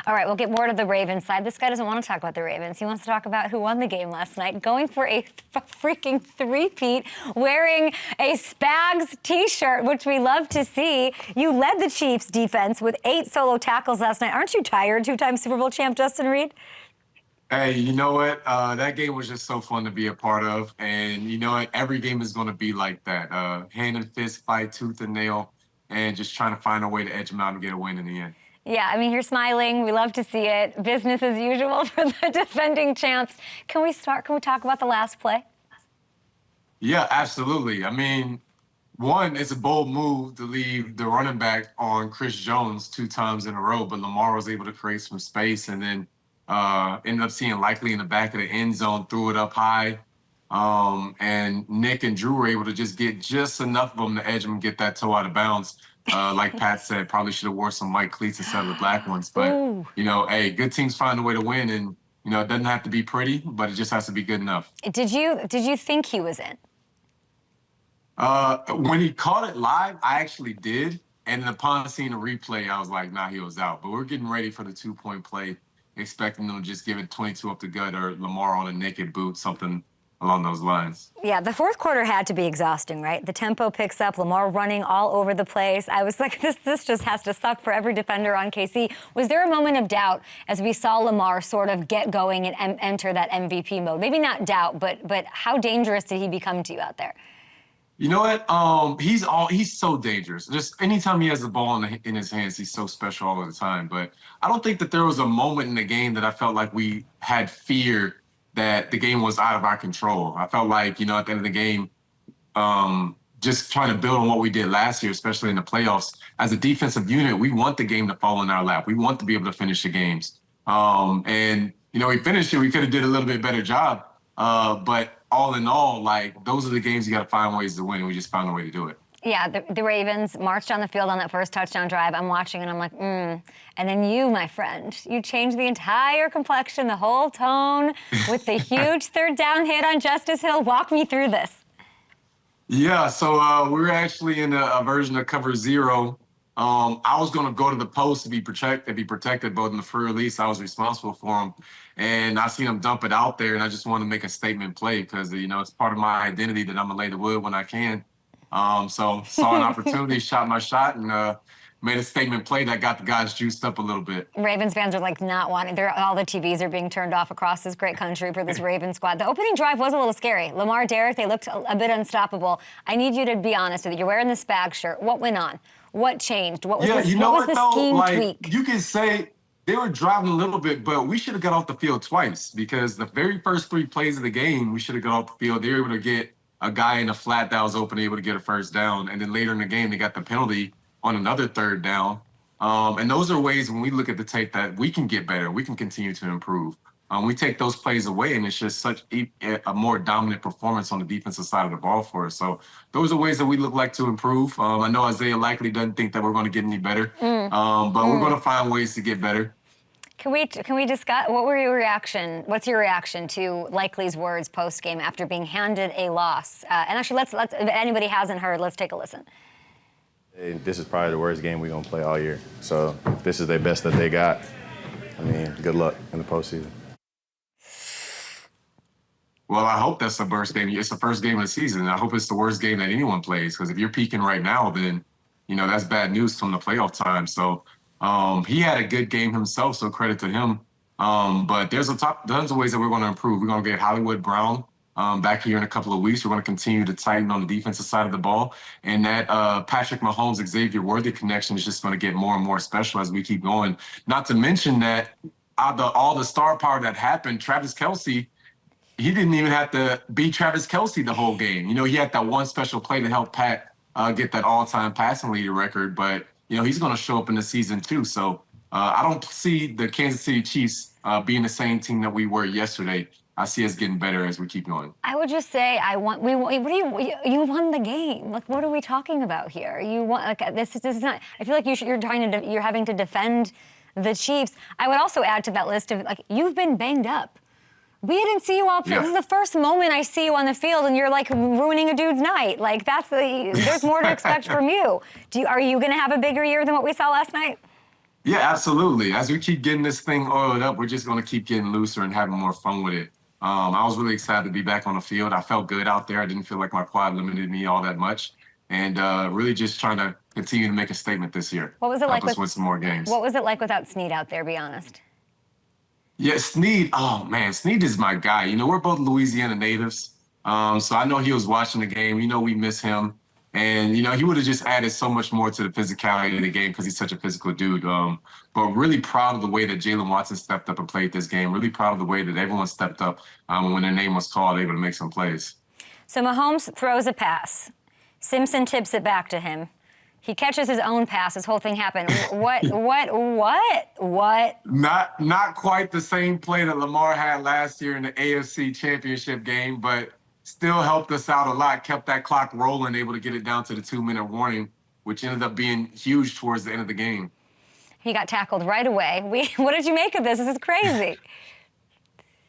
All right, we'll get more to the Ravens side. This guy doesn't want to talk about the Ravens. He wants to talk about who won the game last night, going for a freaking three-peat, wearing a Spags t-shirt, which we love to see. You led the Chiefs defense with 8 solo tackles last night. Aren't you tired, two-time Super Bowl champ Justin Reid? Hey, you know what? That game was just so fun to be a part of. And you know what? Every game is going to be like that. Hand and fist fight, tooth and nail, and just trying to find a way to edge them out and get a win in the end. Yeah, I mean, you're smiling. We love to see it. Business as usual for the defending champs. Can we talk about the last play? Yeah, absolutely. I mean, one, it's a bold move to leave the running back on Chris Jones 2 times in a row, but Lamar was able to create some space and then ended up seeing Likely in the back of the end zone, threw it up high. And Nick and Drew were able to just get just enough of them to edge them and get that toe out of bounds. Like Pat said, probably should have wore some white cleats instead of the black ones. But, you know, hey, good teams find a way to win. And, you know, it doesn't have to be pretty, but it just has to be good enough. Did you think he was in? When he caught it live, I actually did. And then upon seeing the replay, I was like, nah, he was out. But we're getting ready for the 2-point play, expecting them to just give it 22 up the gut or Lamar on a naked boot, something along those lines. Yeah, the fourth quarter had to be exhausting, right? The tempo picks up, Lamar running all over the place. I was like, this just has to suck for every defender on KC. Was there a moment of doubt as we saw Lamar sort of get going and enter that MVP mode? Maybe not doubt, but how dangerous did he become to you out there? You know what? He's so dangerous. Just anytime he has the ball in his hands, he's so special all of the time. But I don't think that there was a moment in the game that I felt like we had fear that the game was out of our control. I felt like, you know, at the end of the game, just trying to build on what we did last year, especially in the playoffs. As a defensive unit, we want the game to fall in our lap. We want to be able to finish the games. And, you know, we finished it. We could have did a little bit better job. But all in all, like, those are the games you got to find ways to win, and we just found a way to do it. Yeah, the Ravens marched on the field on that first touchdown drive. I'm watching and I'm like, And then you, my friend, you changed the entire complexion, the whole tone with the huge third down hit on Justice Hill. Walk me through this. Yeah, so we were actually in a version of cover 0. I was going to go to the post to be protected, but in the free release, I was responsible for him. And I seen him dump it out there, and I just wanted to make a statement play because, you know, it's part of my identity that I'm going to lay the wood when I can. So saw an opportunity, shot my shot, and made a statement play that got the guys juiced up a little bit. Ravens fans are like not wanting, all the TVs are being turned off across this great country for this Ravens squad. The opening drive was a little scary. Lamar, Derek, they looked a bit unstoppable. I need you to be honest with you. You're wearing the Spag shirt. What went on? What changed? What was the scheme tweak? You can say they were driving a little bit, but we should have got off the field twice because the very first 3 plays of the game, we should have got off the field. They were able to get a guy in a flat that was open, able to get a first down. And then later in the game, they got the penalty on another 3rd down. And those are ways when we look at the tape that we can get better. We can continue to improve. We take those plays away, and it's just such a more dominant performance on the defensive side of the ball for us. So those are ways that we look like to improve. I know Isaiah likely doesn't think that we're going to get any better, but we're going to find ways to get better. Can we discuss what's your reaction to Likely's words post game after being handed a loss? And actually, let's if anybody hasn't heard, let's take a listen. This is probably the worst game we're gonna play all year. So if this is their best that they got, I mean, good luck in the postseason. Well, I hope that's the worst game. It's the first game of the season. I hope it's the worst game that anyone plays because if you're peaking right now, then, you know, that's bad news come the playoff time. So he had a good game himself, so credit to him. But there's tons of ways that we're going to improve. We're going to get Hollywood Brown back here in a couple of weeks. We're going to continue to tighten on the defensive side of the ball. And that Patrick Mahomes, Xavier Worthy connection is just going to get more and more special as we keep going. Not to mention that all the star power that happened, Travis Kelce, he didn't even have to be Travis Kelce the whole game. You know, he had that one special play to help Pat get that all-time passing leader record. But, you know, he's going to show up in the season too. So I don't see the Kansas City Chiefs being the same team that we were yesterday. I see us getting better as we keep going. I would just say, you won the game. Like, what are we talking about here? You won. Like, this is not. I feel like you're having to defend the Chiefs. I would also add to that list of like you've been banged up. We didn't see you all. Yeah. This is the first moment I see you on the field, and you're like ruining a dude's night. Like there's more to expect from you. Are you going to have a bigger year than what we saw last night? Yeah, absolutely. As we keep getting this thing oiled up, we're just going to keep getting looser and having more fun with it. I was really excited to be back on the field. I felt good out there. I didn't feel like my quad limited me all that much. And really just trying to continue to make a statement this year. What was it like Help us win some more games. What was it like without Snead out there, be honest? Yeah, Snead. Oh man, Snead is my guy. We're both Louisiana natives, so I know he was watching the game. We miss him, and he would have just added so much more to the physicality of the game because he's such a physical dude. But really proud of the way that Jalen Watson stepped up and played this game. Really proud of the way that everyone stepped up when their name was called, able to make some plays. So Mahomes throws a pass. Simpson tips it back to him. He catches his own pass. This whole thing happened. What? Not quite the same play that Lamar had last year in the AFC Championship game, but still helped us out a lot. Kept that clock rolling, able to get it down to the 2-minute warning, which ended up being huge towards the end of the game. He got tackled right away. What did you make of this? This is crazy.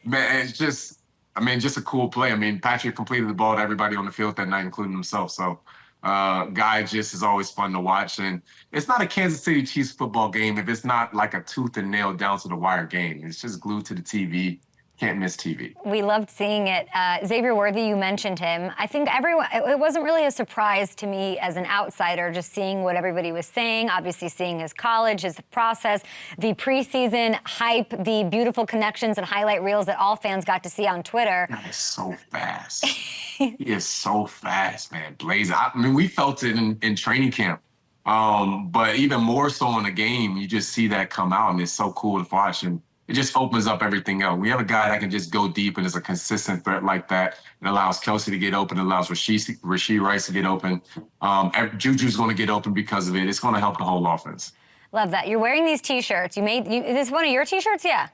Man, it's just a cool play. Patrick completed the ball to everybody on the field that night, including himself. So. Guy just is always fun to watch, and it's not a Kansas City Chiefs football game if it's not like a tooth and nail down to the wire game. It's just glued to the TV. Can't miss TV. We loved seeing it. Xavier Worthy, you mentioned him. I think it wasn't really a surprise to me as an outsider, just seeing what everybody was saying, obviously seeing his college, his process, the preseason hype, the beautiful connections and highlight reels that all fans got to see on Twitter. God, he's so fast. He is so fast, man. Blaze. We felt it in training camp. But even more so in the game, you just see that come out, and it's so cool to watch. And it just opens up everything else. We have a guy that can just go deep and is a consistent threat like that. It allows Kelsey to get open. It allows Rashid Rice to get open. Juju's going to get open because of it. It's going to help the whole offense. Love that. You're wearing these T-shirts. Is this one of your T-shirts? Yeah.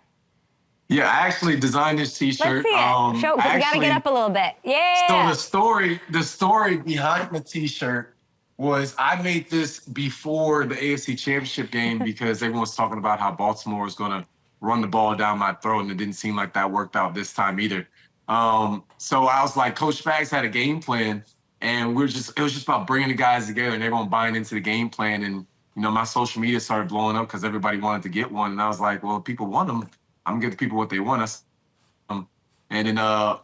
Yeah, I actually designed this T-shirt. Let's see it. We got to get up a little bit. Yeah. So the story behind the T-shirt was I made this before the AFC Championship game because everyone was talking about how Baltimore was going to run the ball down my throat, and it didn't seem like that worked out this time either. So I was like, Coach Spags had a game plan, and it was just about bringing the guys together and everyone buying into the game plan. And my social media started blowing up because everybody wanted to get one, and I was like, well, if people want them, I'm gonna give the people what they want. And then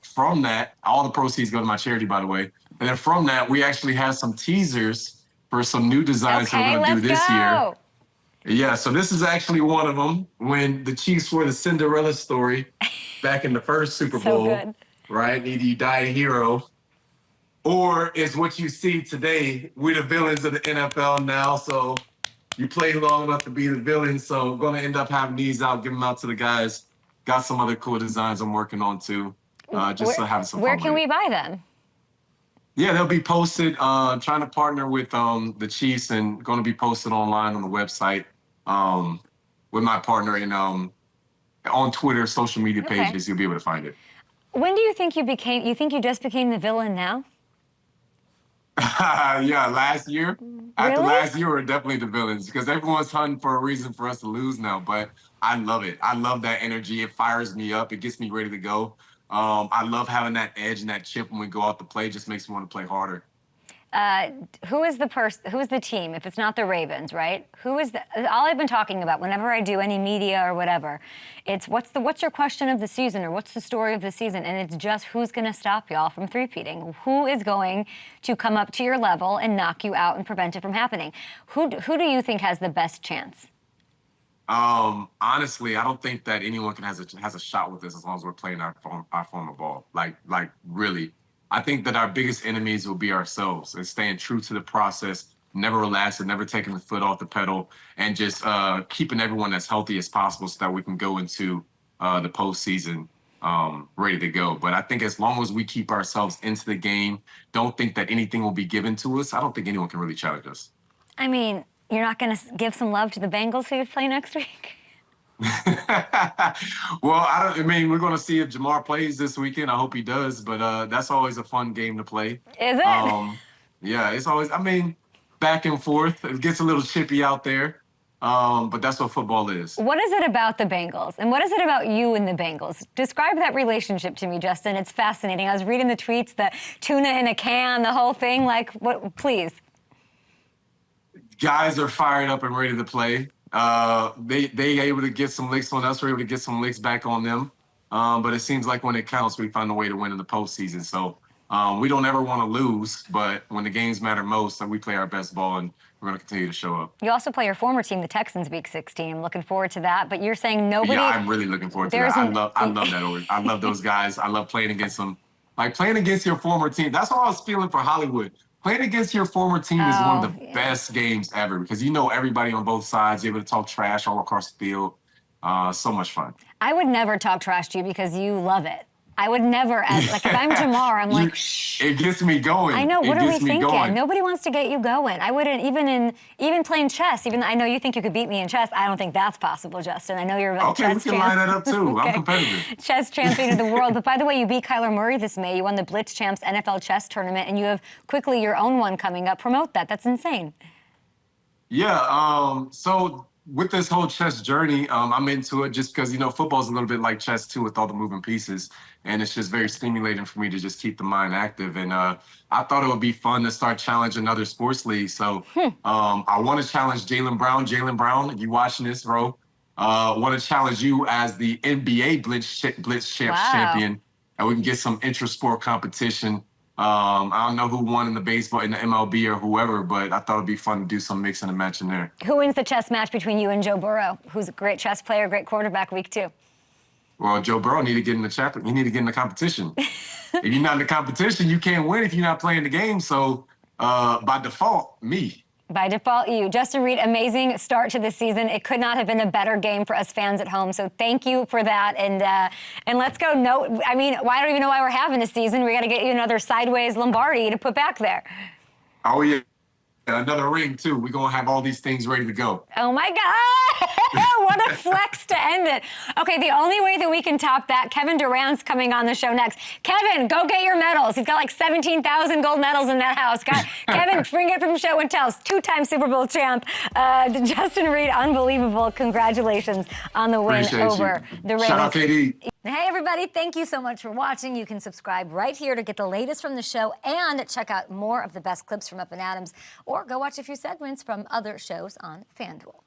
from that, all the proceeds go to my charity, by the way. And then from that, we actually have some teasers for some new designs we're gonna do this year. Yeah, so this is actually one of them. When the Chiefs were the Cinderella story back in the first Super Bowl, good. Right? Either you die a hero, or it's what you see today. We're the villains of the NFL now, so you play long enough to be the villain. So I'm gonna end up having these out, give them out to the guys. Got some other cool designs I'm working on too, just to have some fun. Where can we buy them? Yeah, they'll be posted. Trying to partner with the Chiefs, and going to be posted online on the website with my partner, and on Twitter, social media pages. You'll be able to find it. When do you think you just became the villain now? Yeah, last year. Really? After last year, we're definitely the villains because everyone's hunting for a reason for us to lose now. But I love it. I love that energy. It fires me up. It gets me ready to go. I love having that edge and that chip when we go out to play. It just makes me want to play harder. Who is the team? If it's not the Ravens, right? All I've been talking about whenever I do any media or whatever, it's what's your question of the season or what's the story of the season? And it's just who's going to stop y'all from three-peating? Who is going to come up to your level and knock you out and prevent it from happening? Who do you think has the best chance? Honestly, I don't think that anyone has a shot with this as long as we're playing our form of ball. Like really. I think that our biggest enemies will be ourselves and staying true to the process, never relaxing, never taking the foot off the pedal, and just keeping everyone as healthy as possible so that we can go into the postseason ready to go. But I think as long as we keep ourselves into the game, don't think that anything will be given to us, I don't think anyone can really challenge us. I mean, you're not going to give some love to the Bengals who you play next week? Well, we're going to see if Jamar plays this weekend. I hope he does, but that's always a fun game to play. Is it? Yeah, it's always, back and forth. It gets a little chippy out there, but that's what football is. What is it about the Bengals, and what is it about you and the Bengals? Describe that relationship to me, Justin. It's fascinating. I was reading the tweets, the tuna in a can, the whole thing. Like, what? Please. Guys are fired up and ready to play. They able to get some licks on us. We're able to get some licks back on them. But it seems like when it counts, we find a way to win in the postseason. So we don't ever want to lose, but when the games matter most, we play our best ball, and we're going to continue to show up. You also play your former team, the Texans, Week 16. Looking forward to that. But you're saying nobody. Yeah, I'm really looking forward to that. I love that. I love those guys. I love playing against them. Like playing against your former team. That's what I was feeling for Hollywood. Playing against your former team is one of the best games ever because you know everybody on both sides. You're able to talk trash all across the field. So much fun. I would never talk trash to you because you love it. I would never, like if I'm Jamar, I'm like, shh. It gets me going. I know. What are we thinking? Going. Nobody wants to get you going. I wouldn't even playing chess. Even I know you think you could beat me in chess. I don't think that's possible, Justin. I know you're a chess we can line that up too. I'm competitive. Chess champion of the world. But by the way, you beat Kyler Murray this May. You won the Blitz Champs NFL chess tournament, and you have quickly your own one coming up. Promote that. That's insane. Yeah. So with this whole chess journey, I'm into it just because, football's a little bit like chess too with all the moving pieces. And it's just very stimulating for me to just keep the mind active. And I thought it would be fun to start challenging other sports leagues. So I want to challenge Jaylen Brown. Jaylen Brown, if you watching this, bro, want to challenge you as the NBA Blitz Champs champion. And we can get some intra-sport competition. I don't know who won in the baseball, in the MLB or whoever, but I thought it'd be fun to do some mixing and matching there. Who wins the chess match between you and Joe Burrow, who's a great chess player, great quarterback, Week 2? Well, Joe Burrow need to get in the chapter. He need to get in the competition. If you're not in the competition, you can't win if you're not playing the game. So by default, me. By default, you. Justin Reid, amazing start to the season. It could not have been a better game for us fans at home. So thank you for that. And let's go. No, I mean, I don't even know why we're having this season. We got to get you another sideways Lombardi to put back there. Oh, yeah. Another ring, too. We're going to have all these things ready to go. Oh, my God. What a flex to end it. Okay, the only way that we can top that, Kevin Durant's coming on the show next. Kevin, go get your medals. He's got like 17,000 gold medals in that house. Kevin, bring it from show and tell. Two-time Super Bowl champ. Justin Reid, unbelievable. Congratulations on the win over the Ravens. Shout out, KD. Hey, everybody. Thank you so much for watching. You can subscribe right here to get the latest from the show and check out more of the best clips from Up and Adams, or go watch a few segments from other shows on FanDuel.